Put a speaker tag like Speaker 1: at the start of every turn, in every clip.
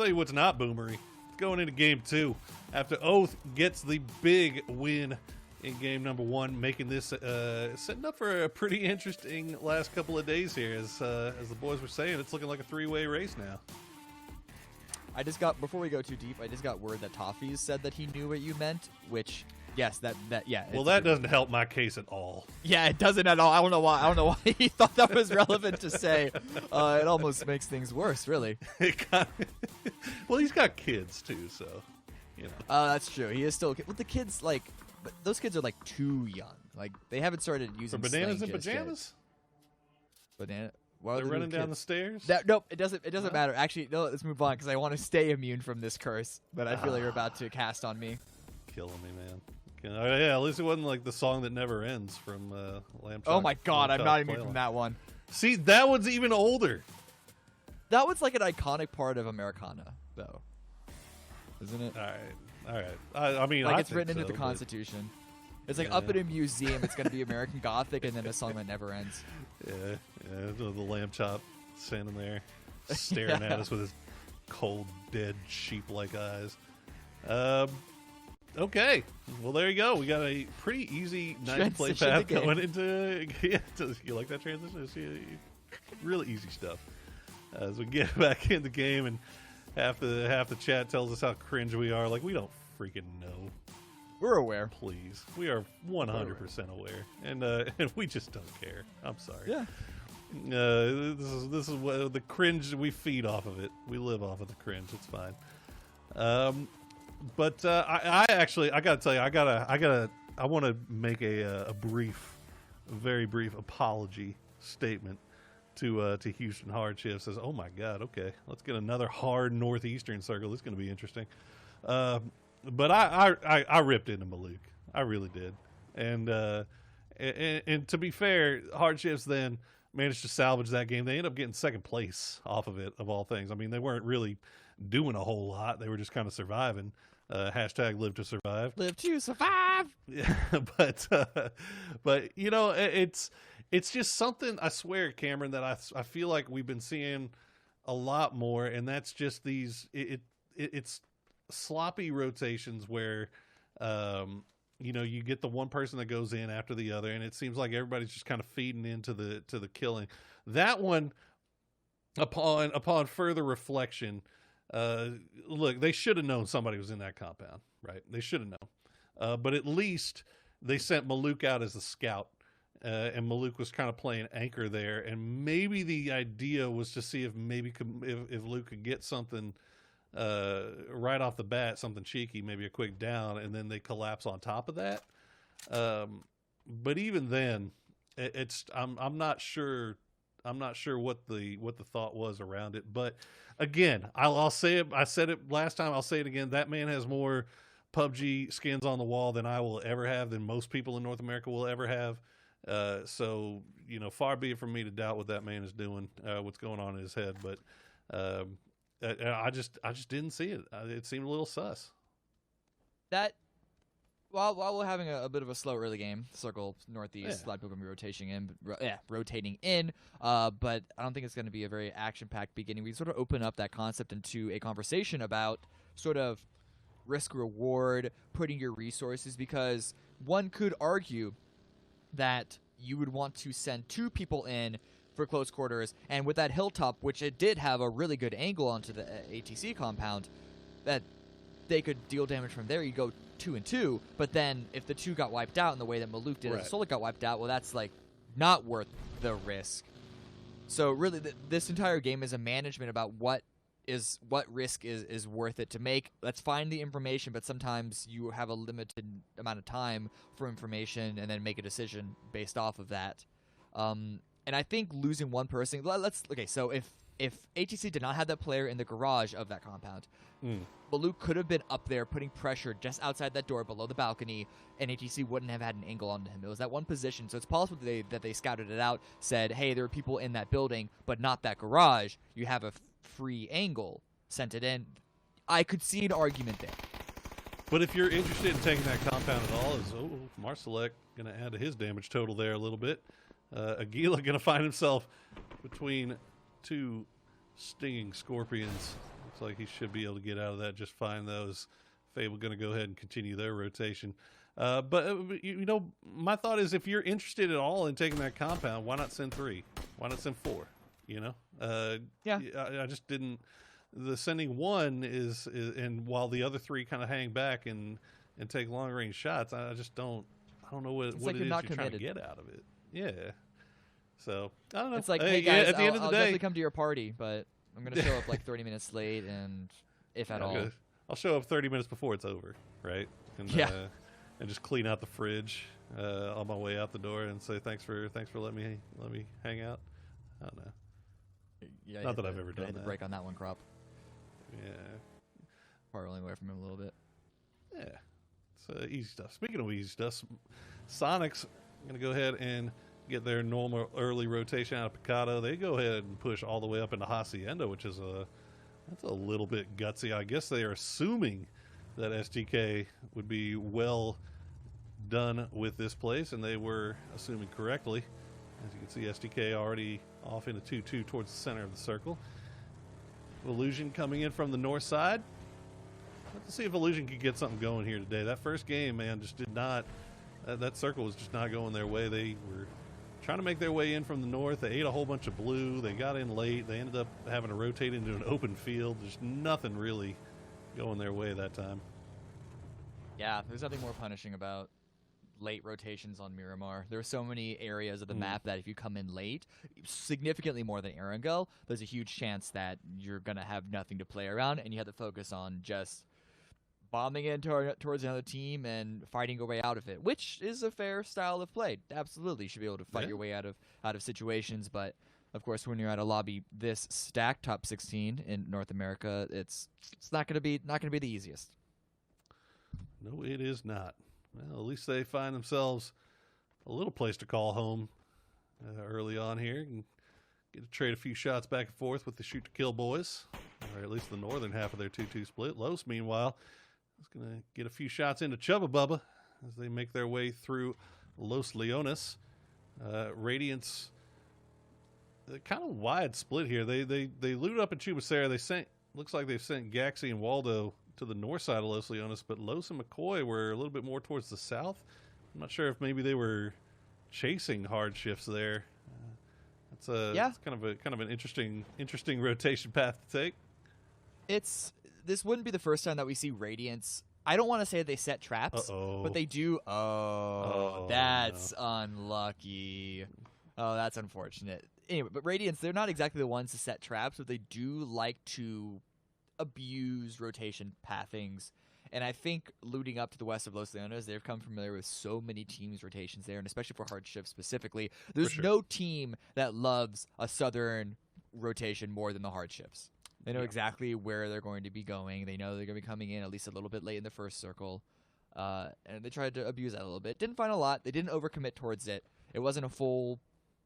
Speaker 1: tell you what's not boomery. Going into game 2, after Oath gets the big win in game number 1, making this setting up for a pretty interesting last couple of days here. As the boys were saying, it's looking like a 3-way race now.
Speaker 2: I just got, before we go too deep, I just got word that Toffees said that he knew what you meant, which, yes, yeah.
Speaker 1: Well, that doesn't help my case at all.
Speaker 2: Yeah, it doesn't at all. I don't know why he thought that was relevant to say. It almost makes things worse, really.
Speaker 1: Well, he's got kids too, so you know.
Speaker 2: That's true. He is still. With the kids, like, but those kids are like too young. Like they haven't started using
Speaker 1: for bananas
Speaker 2: slang
Speaker 1: and pajamas.
Speaker 2: Banana.
Speaker 1: They're running down the stairs.
Speaker 2: Nope, it doesn't matter. Actually, no. Let's move on because I want to stay immune from this curse that I feel like you're about to cast on me.
Speaker 1: Killing me, man. Yeah, at least it wasn't like the song that never ends from Lamb Chop.
Speaker 2: Oh my God, I'm not immune from that one.
Speaker 1: See, that one's even older.
Speaker 2: That one's like an iconic part of Americana, though, isn't it?
Speaker 1: All right. I mean,
Speaker 2: like
Speaker 1: I
Speaker 2: it's written
Speaker 1: think
Speaker 2: into the Constitution. It's like up in a museum. It's going to be American Gothic, and then a song that never ends.
Speaker 1: Yeah, the Lamb Chop standing there, staring at us with his cold, dead, sheep-like eyes. Okay, well there you go. We got a pretty easy night play path going into. Yeah, you like that transition? Really easy stuff. As we get back in the game, and half the chat tells us how cringe we are. Like we don't freaking know.
Speaker 2: We're aware.
Speaker 1: Please, we are 100% aware, and we just don't care. I'm sorry.
Speaker 2: Yeah.
Speaker 1: This is what the cringe we feed off of it. We live off of the cringe. It's fine. But I gotta tell you, I want to make a very brief apology statement to Houston Hardship. Says, oh my God, okay, let's get another hard Northeastern circle. This is going to be interesting. But I ripped into Maluk. I really did. And to be fair, Hardships then managed to salvage that game. They ended up getting second place off of it, of all things. I mean, they weren't really doing a whole lot. They were just kind of surviving. Hashtag live to survive.
Speaker 2: Live to survive.
Speaker 1: Yeah, but you know, it's just something, I swear, Cameron, that I feel like we've been seeing a lot more, and that's just these it's sloppy rotations where you know, you get the one person that goes in after the other, and it seems like everybody's just kind of feeding into the killing. That one, upon further reflection, look, they should have known somebody was in that compound, right? They should have known. But at least they sent Maluk out as a scout, and Maluk was kind of playing anchor there. And maybe the idea was to see if if Luke could get something right off the bat, something cheeky, maybe a quick down, and then they collapse on top of that. But even then, I'm not sure. I'm not sure what the thought was around it. But again, I'll say it. I said it last time. I'll say it again. That man has more PUBG skins on the wall than I will ever have, than most people in North America will ever have. So, you know, far be it from me to doubt what that man is doing, what's going on in his head. But I just didn't see it. It seemed a little sus.
Speaker 2: That while we're having a bit of a slow early game, circle northeast, a lot of people gonna be rotating in. But I don't think it's going to be a very action-packed beginning. We sort of open up that concept into a conversation about sort of risk-reward, putting your resources, because one could argue that you would want to send two people in for close quarters, and with that hilltop, which it did have a really good angle onto the ATC compound, that they could deal damage from there. You go 2 and 2, but then if the 2 got wiped out in the way that Maluk did, and Solik got wiped out, well, that's like not worth the risk. So really, this entire game is a management about what risk is worth it to make. Let's find the information, but sometimes you have a limited amount of time for information, and then make a decision based off of that. And I think losing one person. So if ATC did not have that player in the garage of that compound, Maluk could have been up there putting pressure just outside that door below the balcony, and ATC wouldn't have had an angle onto him. It was that one position, so it's possible that they scouted it out, said, hey, there are people in that building, but not that garage. You have a free angle, sent it in. I could see an argument there.
Speaker 1: But if you're interested in taking that compound at all, Marsalek going to add to his damage total there a little bit. Aguila going to find himself between two stinging scorpions. Looks like he should be able to get out of that just fine, though. Is Fable going to go ahead and continue their rotation? But you know, my thought is, if you're interested at all in taking that compound, why not send 3? Why not send 4? You know,
Speaker 2: Yeah.
Speaker 1: I just didn't. The sending 1 is and while the other 3 kind of hang back and take long range shots, I just don't. I don't know what
Speaker 2: like
Speaker 1: it
Speaker 2: you're
Speaker 1: is
Speaker 2: not
Speaker 1: you're trying to
Speaker 2: committed.
Speaker 1: get out of it. Yeah. So I don't know.
Speaker 2: It's like, hey guys,
Speaker 1: at the end of
Speaker 2: I'll
Speaker 1: the day,
Speaker 2: definitely come to your party, but I'm gonna show up like 30 minutes late, and if at all.
Speaker 1: I'll show up 30 minutes before it's over, right? And, and just clean out the fridge on my way out the door and say thanks for letting me hang out. I don't know.
Speaker 2: Yeah,
Speaker 1: not that I've ever done
Speaker 2: hit
Speaker 1: that.
Speaker 2: the break on that one, Crop.
Speaker 1: Yeah.
Speaker 2: Far rolling away from him a little bit.
Speaker 1: Yeah. It's easy stuff. Speaking of easy stuff, Sonic's going to go ahead and get their normal early rotation out of Picado. They go ahead and push all the way up into Hacienda, which is that's a little bit gutsy. I guess they are assuming that STK would be well done with this place, and they were assuming correctly. As you can see, STK already off into 2-2 towards the center of the circle. Illusion coming in from the north side. Let's see if Illusion could get something going here today. That first game, man, just did not. That circle was just not going their way. They were trying to make their way in from the north. They ate a whole bunch of blue. They got in late. They ended up having to rotate into an open field. There's nothing really going their way that time.
Speaker 2: Yeah, there's nothing more punishing about late rotations on Miramar. There are so many areas of the map that if you come in late, significantly more than Erangel, there's a huge chance that you're going to have nothing to play around, and you have to focus on just bombing in towards another team and fighting your way out of it, which is a fair style of play. Absolutely, you should be able to fight your way out of situations, but of course, when you're at a lobby this stacked, top 16 in North America, it's not going to be the easiest.
Speaker 1: No, it is not. Well, at least they find themselves a little place to call home early on here and get to trade a few shots back and forth with the shoot to kill boys, or at least the northern half of their 2-2 split. Los, meanwhile, is going to get a few shots into Chubba Bubba as they make their way through Los Leones. Radiance, kind of wide split here. They loot up in Chubacera. Looks like they've sent Gaxi and Waldo to the north side of Los Leones, but Los and McCoy were a little bit more towards the south. I'm not sure if maybe they were chasing hard shifts there. It's kind of an interesting rotation path to take.
Speaker 2: This wouldn't be the first time that we see Radiance. I don't want to say they set traps, but they do. That's unlucky. Oh, that's unfortunate. Anyway, but Radiance, they're not exactly the ones to set traps, but they do like to abuse rotation pathings. And I think looting up to the west of Los Leones, they've come familiar with so many teams' rotations there, and especially for hard shifts specifically. There's no team that loves a southern rotation more than the hard shifts. They know exactly where they're going to be going. They know they're going to be coming in at least a little bit late in the first circle. And they tried to abuse that a little bit. Didn't find a lot. They didn't overcommit towards it. It wasn't a full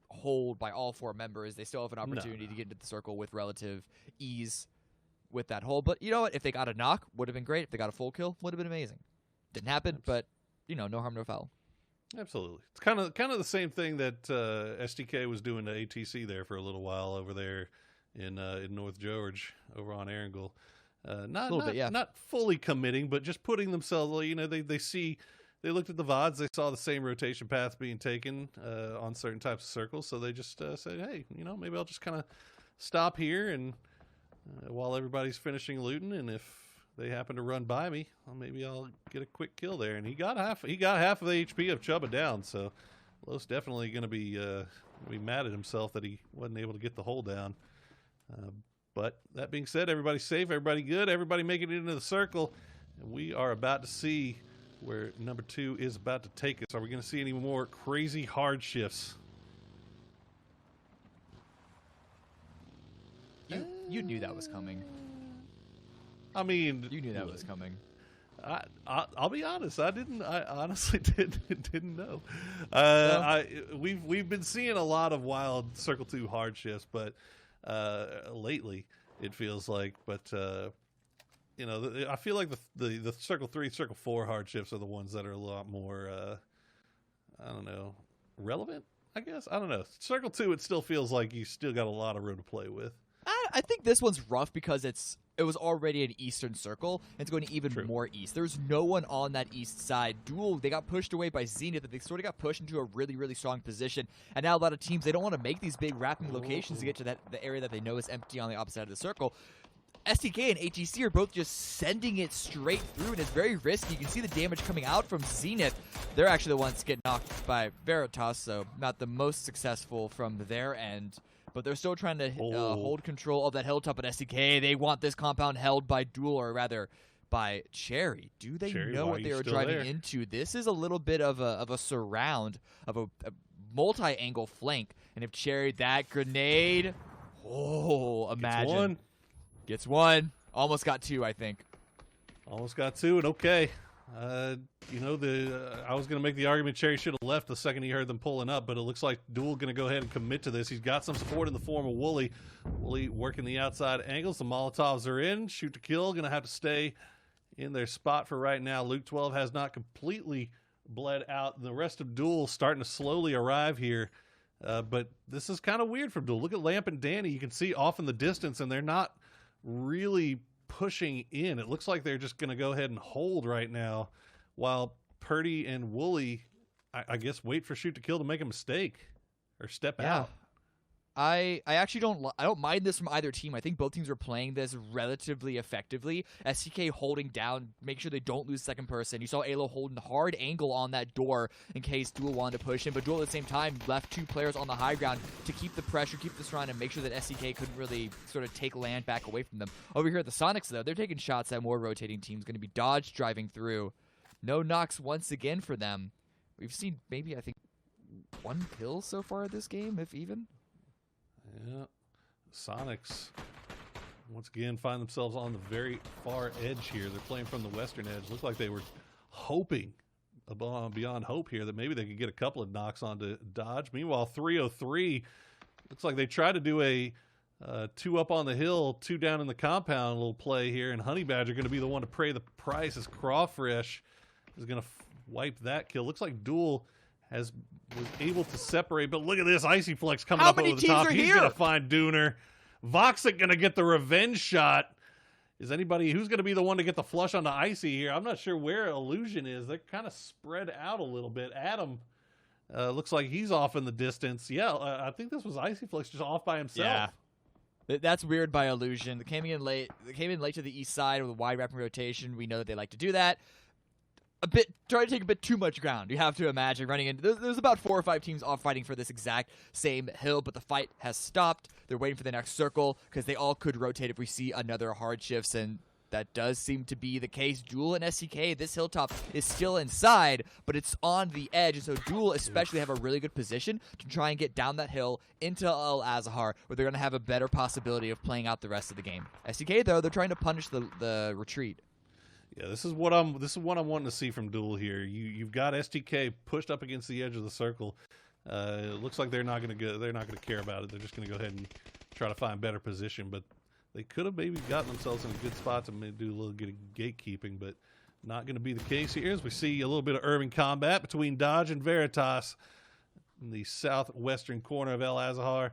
Speaker 2: hold by all 4 members. They still have an opportunity to get into the circle with relative ease with that hold. But you know what? If they got a knock, would have been great. If they got a full kill, would have been amazing. Didn't happen, but no harm, no foul.
Speaker 1: Absolutely. It's kind of the same thing that STK was doing to ATC there for a little while over there in North George over on Erangel. Not fully committing, but just putting themselves, they looked at the VODs, they saw the same rotation path being taken on certain types of circles, so they just said, hey, maybe I'll just kind of stop here and while everybody's finishing looting, and if they happen to run by me, maybe I'll get a quick kill there. And he got half of the HP of Chubba down, so Los definitely going to be mad at himself that he wasn't able to get the hole down. But that being said, everybody's safe, everybody good, everybody making it into the circle, and we are about to see where number 2 is about to take us. Are we going to see any more crazy hard shifts?
Speaker 2: You knew that was coming.
Speaker 1: I mean,
Speaker 2: you knew that was coming.
Speaker 1: I'll be honest. I honestly didn't know. We've been seeing a lot of wild Circle 2 hard shifts, but lately it feels like. But I feel like the Circle 3, Circle 4 hard shifts are the ones that are a lot more relevant. I guess I don't know. Circle 2, it still feels like you still got a lot of room to play with.
Speaker 2: I think this one's rough because it was already an eastern circle. And it's going even more east. There's no one on that east side. Duel, they got pushed away by Zenith. They sort of got pushed into a really, really strong position. And now a lot of teams, they don't want to make these big wrapping locations to get to the area that they know is empty on the opposite side of the circle. STK and ATC are both just sending it straight through, and it's very risky. You can see the damage coming out from Zenith. They're actually the ones that get knocked by Veritas, so not the most successful from their end. But they're still trying to hold control of that hilltop at STK. They want this compound held by Duel, or rather by Cherry. Do they know what they are driving into? This is a little bit of a surround, of a multi-angle flank. And if Cherry, that grenade, imagine. Gets one. Almost got two, I think.
Speaker 1: Almost got two, and okay. You know, I was going to make the argument Cherry should have left the second he heard them pulling up, but it looks like Duel going to go ahead and commit to this. He's got some support in the form of Wooly. Wooly working the outside angles. The Molotovs are in. Shoot to kill. Going to have to stay in their spot for right now. Luke 12 has not completely bled out. The rest of Duel starting to slowly arrive here. But this is kind of weird from Duel. Look at Lamp and Danny. You can see off in the distance, and they're not really pushing in. It looks like they're just going to go ahead and hold right now while Purdy and Wooly, I guess, wait for Shoot to Kill to make a mistake or step out.
Speaker 2: I actually don't mind this from either team. I think both teams are playing this relatively effectively. STK holding down, make sure they don't lose second person. You saw Alo holding hard angle on that door in case Duel wanted to push in, but Duel at the same time left two players on the high ground to keep the pressure, keep this run, and make sure that STK couldn't really sort of take land back away from them. Over here at the Sonics, though, they're taking shots at more rotating teams. Going to be Dodge driving through. No knocks once again for them. We've seen maybe, I think, one kill so far this game, if even.
Speaker 1: Yeah, Sonics once again find themselves on the very far edge here. They're playing from the western edge. Looked like they were hoping beyond hope here that maybe they could get a couple of knocks onto Dodge. Meanwhile, 303 looks like they tried to do a 2 up on the hill, 2 down in the compound little play here, and Honey Badger going to be the one to pay the price as Crawfresh is going to wipe that kill. Looks like Duel was able to separate, but look at this Icy Flex coming up over the top. He's going to find Dooner. Voxic going to get the revenge shot. Is anybody who's going to be the one to get the flush on the Icy here? I'm not sure where Illusion is. They're kind of spread out a little bit. Adam looks like he's off in the distance. Yeah, I think this was Icy Flex just off by himself.
Speaker 2: Yeah. That's weird by Illusion. They came in late to the east side with a wide wrapping rotation. We know that they like to do that. Try to take a bit too much ground. You have to imagine running into there's about 4 or 5 teams off fighting for this exact same hill, but the fight has stopped. They're waiting for the next circle because they all could rotate if we see another hard shifts, and that does seem to be the case. Duel and STK, this hilltop is still inside, but it's on the edge, and so Duel especially have a really good position to try and get down that hill into Al Azhar, where they're going to have a better possibility of playing out the rest of the game. STK, though, they're trying to punish the retreat.
Speaker 1: Yeah, this is what I'm wanting to see from Duel here. You've got STK pushed up against the edge of the circle. It looks like they're not going to care about it. They're just going to go ahead and try to find better position. But they could have maybe gotten themselves in a good spot to maybe do a little bit of gatekeeping, but not going to be the case here. As we see a little bit of urban combat between Dodge and Veritas in the southwestern corner of El Azhar.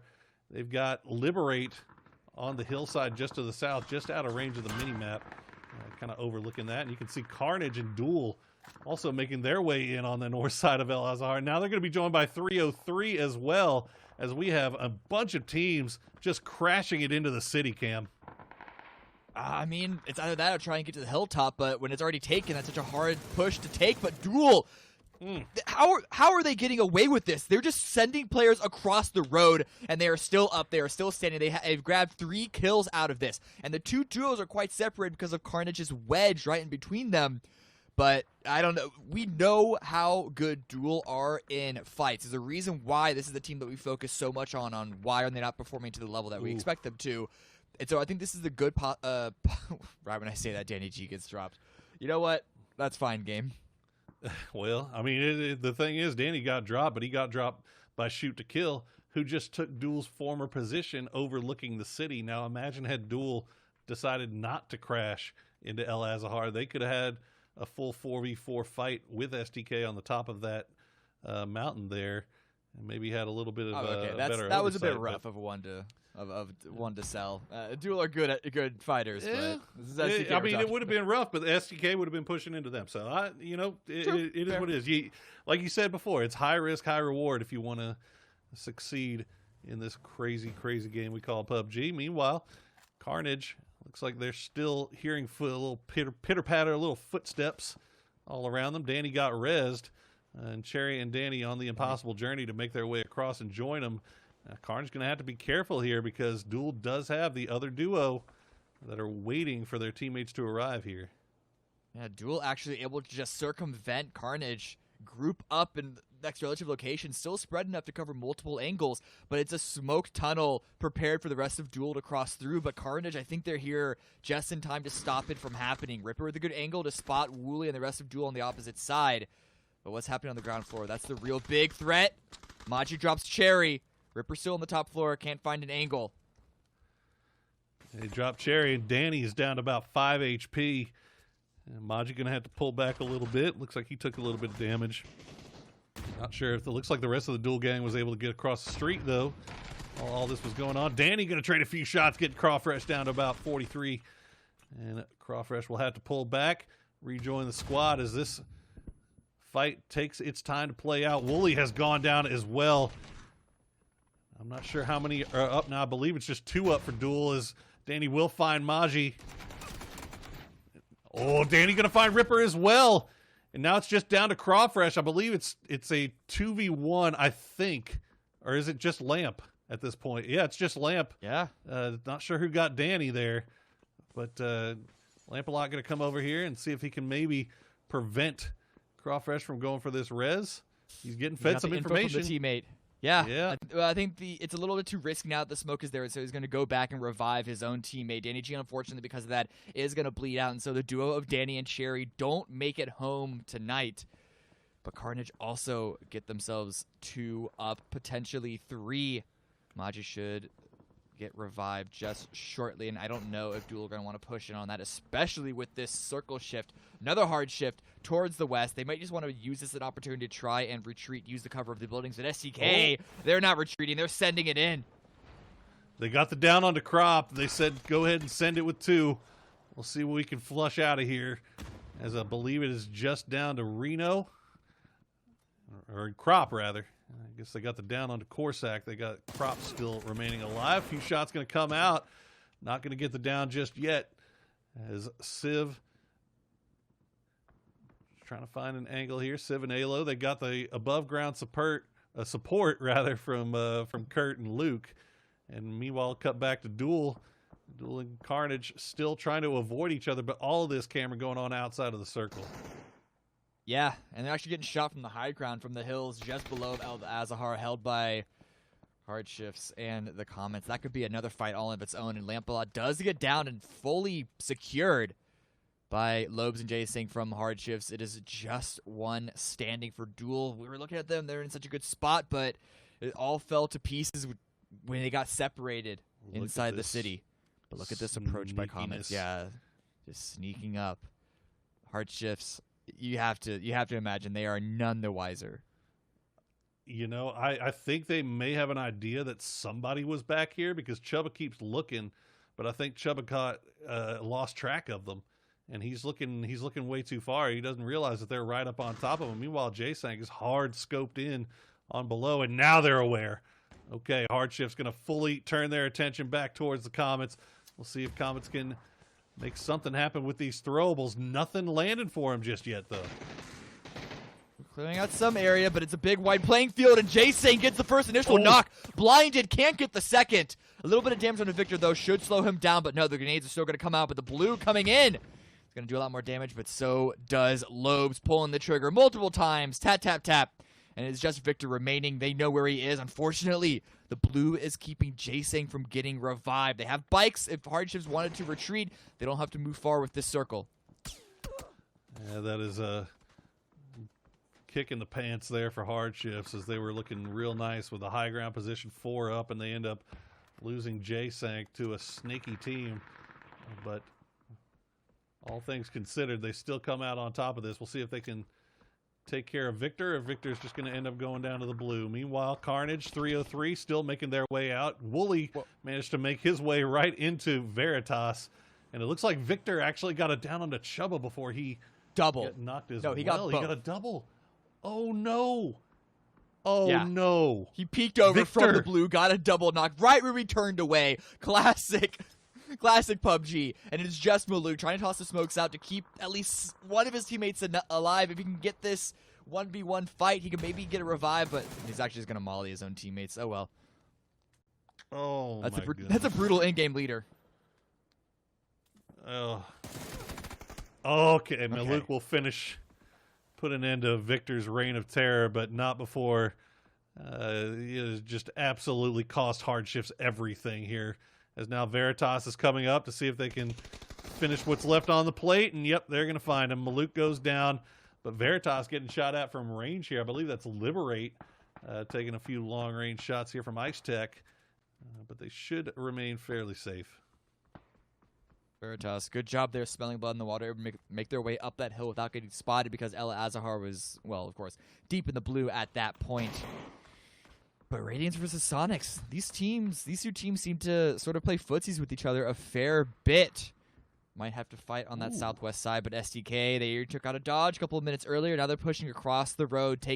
Speaker 1: They've got Liberate on the hillside just to the south, just out of range of the mini-map. Kind of overlooking that, and you can see Carnage and Duel also making their way in on the north side of El Azhar. Now they're going to be joined by 303 as well, as we have a bunch of teams just crashing it into the city, Cam.
Speaker 2: I mean, it's either that or try and get to the hilltop, but when it's already taken, that's such a hard push to take. But Duel, how are they getting away with this? They're just sending players across the road, and they are still up. They are still standing. They've grabbed 3 kills out of this, and the 2 duos are quite separated because of Carnage's wedge right in between them. But I don't know. We know how good Duel are in fights. There's a reason why this is the team that we focus so much on why are they not performing to the level that we expect them to. And so I think this is the good right when I say that, Danny G gets dropped. You know what? That's fine, game.
Speaker 1: Well, I mean, the thing is, Danny got dropped, but he got dropped by Shoot to Kill, who just took Duel's former position overlooking the city. Now, imagine had Duel decided not to crash into El Azhar. They could have had a full 4v4 fight with STK on the top of that mountain there. and maybe had a little bit of
Speaker 2: okay.
Speaker 1: better
Speaker 2: That was a bit
Speaker 1: oversight,
Speaker 2: rough of one to sell. Duel are good fighters, but this is SDK
Speaker 1: I mean, it would have been rough, but the SDK would have been pushing into them. So it is what it is. Like you said before, it's high risk, high reward if you want to succeed in this crazy game we call PUBG. Meanwhile, Carnage looks like they're still hearing a little pitter patter, little footsteps all around them. Danny got rezzed, and Cherry and Danny on the impossible journey to make their way across and join them. Carnage going to have to be careful here because Duel does have the other duo that are waiting for their teammates to arrive here.
Speaker 2: Yeah, Duel actually able to just circumvent Carnage, group up in the next relative location, still spread enough to cover multiple angles, but it's a smoke tunnel prepared for the rest of Duel to cross through. But Carnage, I think they're here just in time to stop it from happening. Ripper with a good angle to spot Wooly and the rest of Duel on the opposite side. But what's happening on the ground floor? That's the real big threat. Maji drops Cherry. Ripper still on the top floor, can't find an angle.
Speaker 1: They drop Cherry, and Danny is down to about 5 HP. And Maji going to have to pull back a little bit. Looks like he took a little bit of damage. Not sure if it looks like the rest of the Duel gang was able to get across the street, though. All this was going on. Danny going to trade a few shots, getting Crawfresh down to about 43. And Crawfresh will have to pull back, rejoin the squad as this fight takes its time to play out. Wooly has gone down as well. I'm not sure how many are up now. I believe it's just 2 up for Duel as Danny will find Maji. Oh, Danny going to find Ripper as well. And now it's just down to Crawfresh. I believe it's a 2v1, I think. Or is it just Lamp at this point? Yeah, it's just Lamp.
Speaker 2: Yeah.
Speaker 1: Not sure who got Danny there. But Lampalot going to come over here and see if he can maybe prevent Crawfresh from going for this res. He's getting fed some information.
Speaker 2: From the teammate. Yeah. I think it's a little bit too risky now that the smoke is there, so he's going to go back and revive his own teammate. Danny G, unfortunately, because of that, is going to bleed out, and so the duo of Danny and Cherry don't make it home tonight. But Carnage also get themselves 2 up, potentially 3. Maji should get revived just shortly, and I don't know if Duel are going to want to push in on that, especially with this circle shift. Another hard shift towards the west. They might just want to use this as an opportunity to try and retreat, use the cover of the buildings. But SDK, they're not retreating. They're sending it in.
Speaker 1: They got the down onto Crop. They said, go ahead and send it with 2. We'll see what we can flush out of here, as I believe it is just down to Reno. Or Crop, rather. I guess they got the down onto Corsac. They got Crop still remaining alive. A few shots going to come out. Not going to get the down just yet. As Civ trying to find an angle here. Civ and Alo. They got the above ground support from Kurt and Luke. And meanwhile, cut back to Duel. Duel and Carnage still trying to avoid each other, but all of this, Cameron, going on outside of the circle.
Speaker 2: Yeah, and they're actually getting shot from the high ground from the hills just below El Azahar, held by Hardshifts and the Comets. That could be another fight all of its own, and Lampalot does get down and fully secured by Lobes and J-Sync from Hardshifts. It is just one standing for Duel. We were looking at them. They're in such a good spot, but it all fell to pieces when they got separated inside the city. But look at this approach by Comets. Yeah, just sneaking up. Hardshifts. You have to imagine they are none the wiser.
Speaker 1: You know, I think they may have an idea that somebody was back here because Chubba keeps looking, but I think Chubba lost track of them, and he's looking way too far. He doesn't realize that they're right up on top of him. Meanwhile, J-Sank is hard scoped in on below, and now they're aware. Okay, Hardshift's going to fully turn their attention back towards the Comets. We'll see if Comets can make something happen with these throwables. Nothing landed for him just yet, though.
Speaker 2: Clearing out some area, but it's a big wide playing field, and J-Sane gets the first initial knock. Blinded, can't get the second. A little bit of damage on Victor, though, should slow him down, but no, the grenades are still going to come out, but the blue coming in. It's going to do a lot more damage, but so does Lobes, pulling the trigger multiple times. Tap, tap, tap. And it's just Victor remaining. They know where he is. Unfortunately, the blue is keeping J-Sane from getting revived. They have bikes. If Hardships wanted to retreat, they don't have to move far with this circle.
Speaker 1: Yeah, that is a kick in the pants there for Hardships, as they were looking real nice with a high ground position 4 up, and they end up losing J-Sank to a sneaky team. But all things considered, they still come out on top of this. We'll see if they can take care of Victor, or Victor's just going to end up going down to the blue. Meanwhile, Carnage, 303, still making their way out. Wooly managed to make his way right into Veritas. And it looks like Victor actually got it down onto Chubba before he knocked his
Speaker 2: he got both.
Speaker 1: He got a double. Oh, no. Oh, no.
Speaker 2: He peeked over from the blue, got a double knock right where he turned away. Classic PUBG. And it's just Malou trying to toss the smokes out to keep at least one of his teammates alive. If he can get this 1v1 fight, he can maybe get a revive, but he's actually just going to molly his own teammates. Oh, well.
Speaker 1: Oh,
Speaker 2: that's a brutal in-game leader.
Speaker 1: Oh. Okay, Maluk will put an end to Victor's reign of terror, but not before he has just absolutely caused hardships everything here. As now Veritas is coming up to see if they can finish what's left on the plate, and yep, they're going to find him. Maluk goes down, but Veritas getting shot at from range here. I believe that's Liberate, taking a few long-range shots here from Ice Tech, but they should remain fairly safe.
Speaker 2: Veritas, good job there, smelling blood in the water, make their way up that hill without getting spotted because Ella Azahar was, well, of course, deep in the blue at that point. But Radiance versus Sonics, these two teams seem to sort of play footsies with each other a fair bit. Might have to fight on that southwest side, but SDK, they took out a dodge a couple of minutes earlier. Now they're pushing across the road,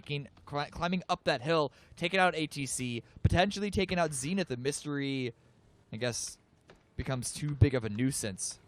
Speaker 2: climbing up that hill, taking out ATC, potentially taking out Zenith. The mystery, I guess, becomes too big of a nuisance.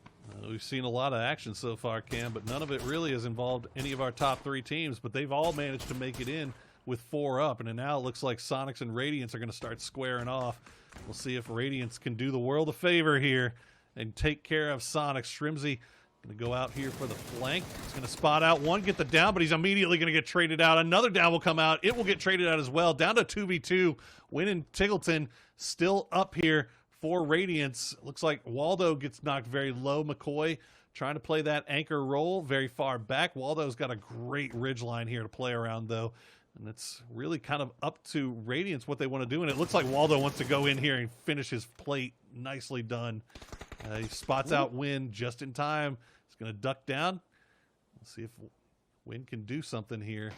Speaker 1: We've seen a lot of action so far, Cam, but none of it really has involved any of our top three teams, but they've all managed to make it in with 4 up, and now it looks like Sonics and Radiance are going to start squaring off. We'll see if Radiance can do the world a favor here and take care of Sonics. Shrimsy going to go out here for the flank. He's going to spot out one, get the down, but he's immediately going to get traded out. Another down will come out. It will get traded out as well. Down to 2v2. Win and Tiggleton still up here for Radiance. Looks like Waldo gets knocked very low. McCoy trying to play that anchor role very far back. Waldo's got a great ridge line here to play around, though. And it's really kind of up to Radiance what they want to do. And it looks like Waldo wants to go in here and finish his plate. Nicely done. He spots out Win just in time. He's going to duck down. Let's see if Win can do something here.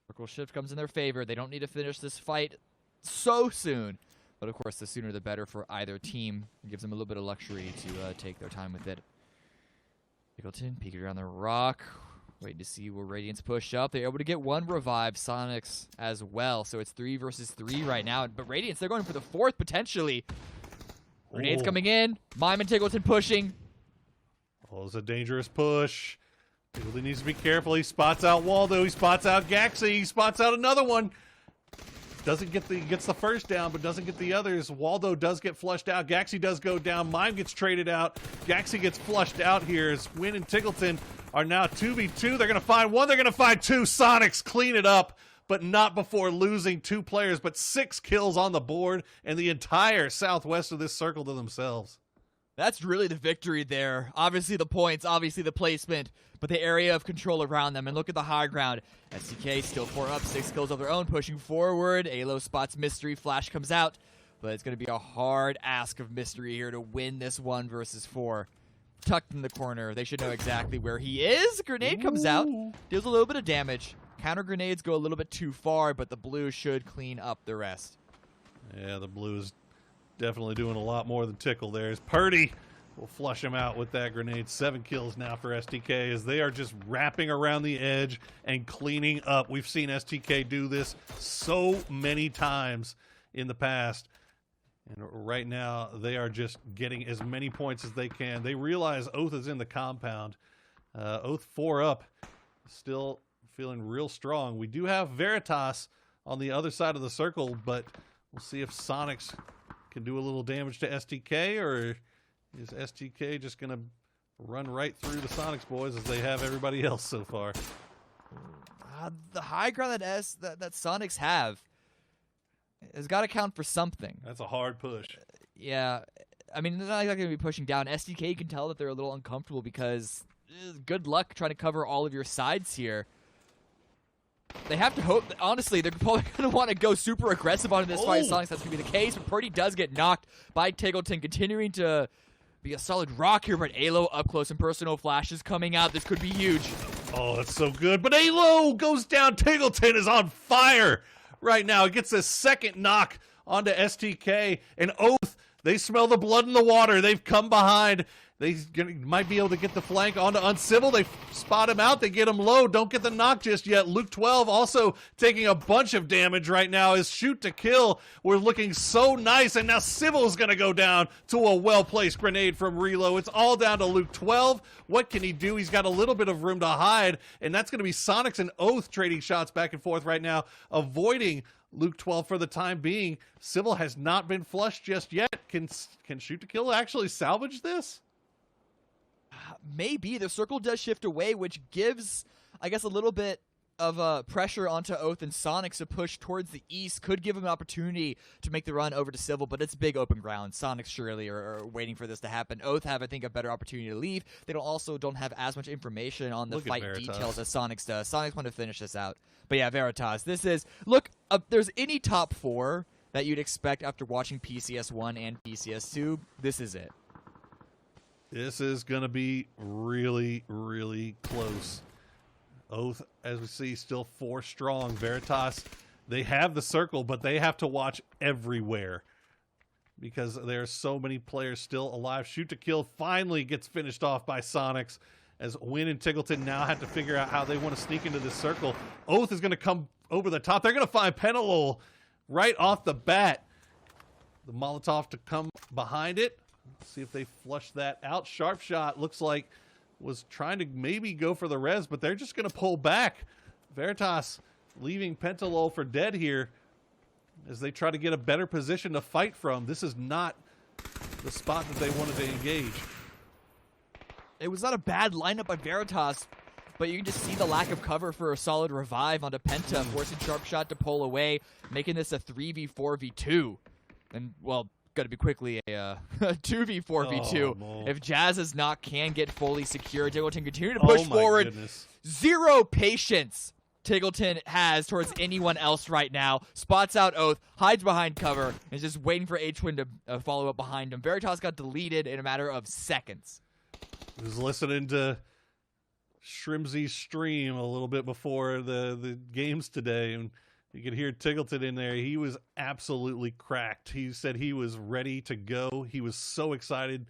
Speaker 2: Circle shift comes in their favor. They don't need to finish this fight so soon. But, of course, the sooner the better for either team. It gives them a little bit of luxury to take their time with it. Pickleton peeking around the rock. Waiting to see where Radiance push up. They're able to get one revive. Sonics as well. So it's 3 versus 3 right now. But Radiance, they're going for the 4th potentially. Grenades coming in. Mime and Tiggleton pushing.
Speaker 1: Oh, it's a dangerous push. Tiggleton needs to be careful. He spots out Waldo. He spots out Gaxi. He spots out another one. Gets the first down, but doesn't get the others. Waldo does get flushed out. Gaxi does go down. Mime gets traded out. Gaxi gets flushed out here as Win and Tiggleton are now 2v2. They're going to find one. They're going to find 2. Sonics clean it up, but not before losing 2 players, but 6 kills on the board and the entire southwest of this circle to themselves.
Speaker 2: That's really the victory there. Obviously the points, obviously the placement, but the area of control around them. And look at the high ground. SDK still 4 up, 6 kills of their own, pushing forward. Alo spots Mystery, Flash comes out. But it's going to be a hard ask of Mystery here to win this 1 versus 4. Tucked in the corner. They should know exactly where he is. Grenade comes out, deals a little bit of damage. Counter grenades go a little bit too far, but the blue should clean up the rest.
Speaker 1: Yeah, the blue is definitely doing a lot more than tickle there. As Purdy will flush him out with that grenade. 7 kills now for STK as they are just wrapping around the edge and cleaning up. We've seen STK do this so many times in the past. And right now, they are just getting as many points as they can. They realize Oath is in the compound. Oath 4 up, still feeling real strong. We do have Veritas on the other side of the circle, but we'll see if Sonics can do a little damage to STK, or is STK just going to run right through the Sonics boys as they have everybody else so far?
Speaker 2: The high ground that Sonics have has got to count for something.
Speaker 1: That's a hard push.
Speaker 2: Yeah. I mean, they're not exactly going to be pushing down. SDK can tell that they're a little uncomfortable because good luck trying to cover all of your sides here. They have to hope. Honestly, they're probably going to want to go super aggressive on this fight. Sonics, that's going to be the case. But Purdy does get knocked by Tiggleton, continuing to be a solid rock here. But Alo up close and personal flashes coming out. This could be huge.
Speaker 1: Oh, that's so good. But Alo goes down. Tiggleton is on fire right now. He gets a second knock onto STK. And Oath, they smell the blood in the water. They've come behind. They might be able to get the flank onto Uncivil. They spot him out. They get him low. Don't get the knock just yet. Luke 12 also taking a bunch of damage right now. His shoot to kill. We're looking so nice. And now Civil's going to go down to a well-placed grenade from Relo. It's all down to Luke 12. What can he do? He's got a little bit of room to hide. And that's going to be Sonics and Oath trading shots back and forth right now, avoiding Luke 12 for the time being. Civil has not been flushed just yet. Can shoot to kill actually salvage this?
Speaker 2: Maybe. The circle does shift away, which gives, I guess, a little bit of pressure onto Oath and Sonics to push towards the east. Could give him an opportunity to make the run over to Civil, but it's big open ground. Sonics surely are waiting for this to happen. Oath have, I think, a better opportunity to leave. They don't have as much information on the fight details as Sonics does. Sonics want to finish this out. But yeah, Veritas, this is, look, there's any top 4 that you'd expect after watching PCS1 and PCS2, this is it.
Speaker 1: This is going to be really, really close. Oath, as we see, still 4 strong. Veritas, they have the circle, but they have to watch everywhere because there are so many players still alive. Shoot to kill finally gets finished off by Sonics as Win and Tiggleton now have to figure out how they want to sneak into this circle. Oath is going to come over the top. They're going to find Penalol right off the bat. The Molotov to come behind it. Let's see if they flush that out. Sharp Shot looks like was trying to maybe go for the res, but they're just going to pull back. Veritas leaving Pentalol for dead here as they try to get a better position to fight from. This is not the spot that they wanted to engage.
Speaker 2: It was not a bad lineup by Veritas, but you can just see the lack of cover for a solid revive onto Penta, forcing Sharp Shot to pull away, making this a 3v4v2. And, well, got to be quickly a 2v4v2.
Speaker 1: No.
Speaker 2: If Jazz's knock can get fully secure, Tiggleton continue to push forward.
Speaker 1: Goodness.
Speaker 2: Zero patience Tiggleton has towards anyone else right now. Spots out Oath, hides behind cover, and is just waiting for H-Win to follow up behind him. Veritas got deleted in a matter of seconds.
Speaker 1: I was listening to Shrimzy's stream a little bit before the games today, and you could hear Tiggleton in there. He was absolutely cracked. He said he was ready to go. He was so excited.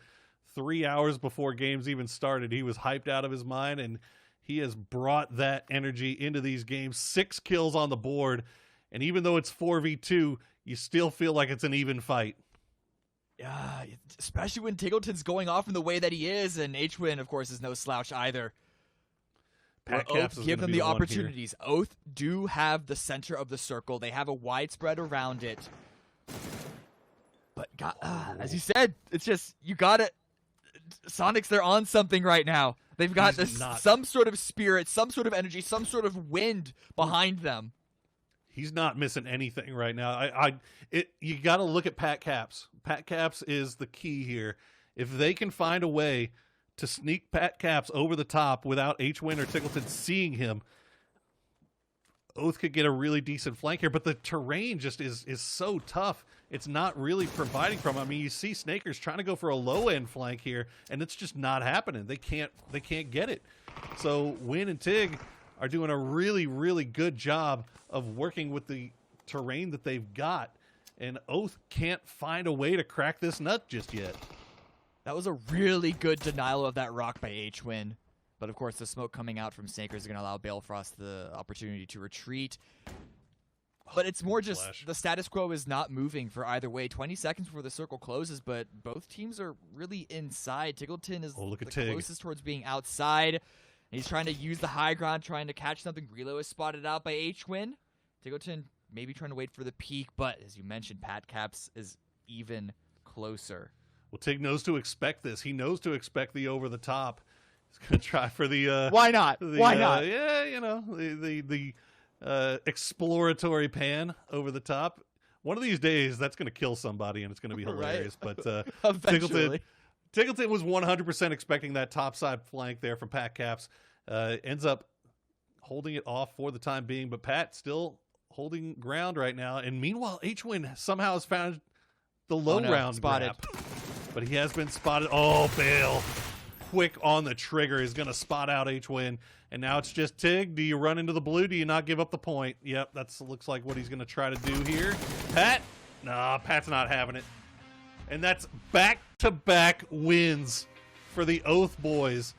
Speaker 1: 3 hours before games even started, he was hyped out of his mind, and he has brought that energy into these games. 6 kills on the board, and even though it's 4v2, you still feel like it's an even fight.
Speaker 2: Yeah, especially when Tiggleton's going off in the way that he is, and H-Win, of course, is no slouch either. Oath give them the opportunities. Oath do have the center of the circle. They have a widespread around it. But as you said, it's just, you got to... Sonics, they're on something right now. They've got some sort of spirit, some sort of energy, some sort of wind behind them.
Speaker 1: He's not missing anything right now. You got to look at Pat Caps. Pat Caps is the key here. If they can find a way to sneak Pat Caps over the top without H-Win or Tiggleton seeing him, Oath could get a really decent flank here, but the terrain just is so tough. It's not really providing from him. I mean, you see Snakers trying to go for a low-end flank here, and it's just not happening. They can't get it. So Win and Tig are doing a really, really good job of working with the terrain that they've got, and Oath can't find a way to crack this nut just yet.
Speaker 2: That was a really good denial of that rock by H-Win. But of course, the smoke coming out from Snakers is going to allow Balefrost the opportunity to retreat. But it's more just the status quo is not moving for either way. 20 seconds before the circle closes, but both teams are really inside. Tiggleton is the closest towards being outside. He's trying to use the high ground, trying to catch something. Relo is spotted out by H-Win. Tiggleton maybe trying to wait for the peak, but as you mentioned, Pat Caps is even closer.
Speaker 1: Well, Tig knows to expect this. He knows to expect the over the top. He's going to try for the...
Speaker 2: Why not? Why not?
Speaker 1: Yeah, you know, the exploratory pan over the top. One of these days, that's going to kill somebody, and it's going to be hilarious.
Speaker 2: Right?
Speaker 1: But
Speaker 2: Eventually.
Speaker 1: Tiggleton was 100% expecting that topside flank there from Pat Caps. Ends up holding it off for the time being, but Pat still holding ground right now. And meanwhile, H-Win somehow has found the low round
Speaker 2: spotted.
Speaker 1: Grab. But he has been spotted. Oh, Bale. quick on the trigger is going to spot out H-Win. And now it's just Tig. Do you run into the blue? Do you not give up the point? Yep, that looks like what he's going to try to do here. Pat? Nah, Pat's not having it. And that's back-to-back wins for the Oath boys.